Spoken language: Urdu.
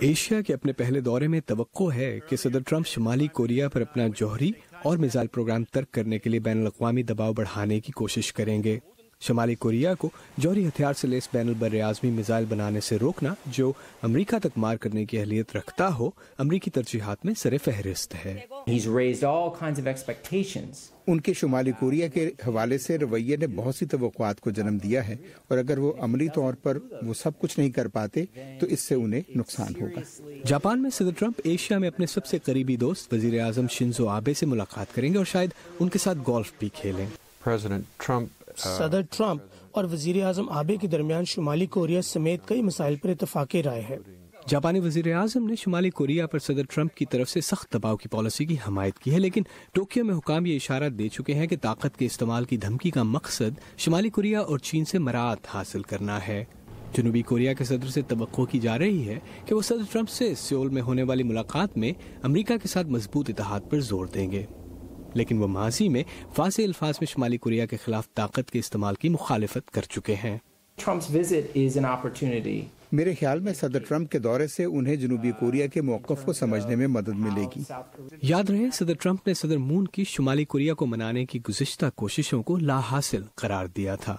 ایشیا کے اپنے پہلے دورے میں توقع ہے کہ صدر ٹرمپ شمالی کوریا پر اپنا جوہری اور میزائل پروگرام ترک کرنے کے لیے بین الاقوامی دباؤ بڑھانے کی کوشش کریں گے۔ شمالی کوریا کو جوہری ہتھیار سے لیس بین البراعظمی میزائل بنانے سے روکنا جو امریکہ تک مار کرنے کی اہلیت رکھتا ہو، امریکی ترجیحات میں سر فہرست ہے۔ ان کے شمالی کوریا کے حوالے سے رویے نے بہت سی توقعات کو جنم دیا ہے، اور اگر وہ عملی طور پر وہ سب کچھ نہیں کر پاتے تو اس سے انہیں نقصان ہوگا۔ جاپان میں صدر ٹرمپ ایشیا میں اپنے سب سے قریبی دوست وزیر اعظم شنزو آبے سے ملاقات کریں گے اور شاید ان کے ساتھ گولف بھی کھیلیں۔ صدر ٹرمپ اور وزیر اعظم آبے کے درمیان شمالی کوریا سمیت کئی مسائل پر اتفاق رائے ہے۔ جاپانی وزیر اعظم نے شمالی کوریا پر صدر ٹرمپ کی طرف سے سخت دباؤ کی پالیسی کی حمایت کی ہے، لیکن ٹوکیو میں حکام یہ اشارہ دے چکے ہیں کہ طاقت کے استعمال کی دھمکی کا مقصد شمالی کوریا اور چین سے مراعات حاصل کرنا ہے۔ جنوبی کوریا کے صدر سے توقع کی جا رہی ہے کہ وہ صدر ٹرمپ سے سیول میں ہونے والی ملاقات میں امریکہ کے ساتھ مضبوط اتحاد پر زور دیں گے، لیکن وہ ماضی میں واضح الفاظ میں شمالی کوریا کے خلاف طاقت کے استعمال کی مخالفت کر چکے ہیں۔ میرے خیال میں صدر ٹرمپ کے دورے سے انہیں جنوبی کوریا کے موقف کو سمجھنے میں مدد ملے گی۔ یاد رہے صدر ٹرمپ نے صدر مون کی شمالی کوریا کو منانے کی گزشتہ کوششوں کو لا حاصل قرار دیا تھا۔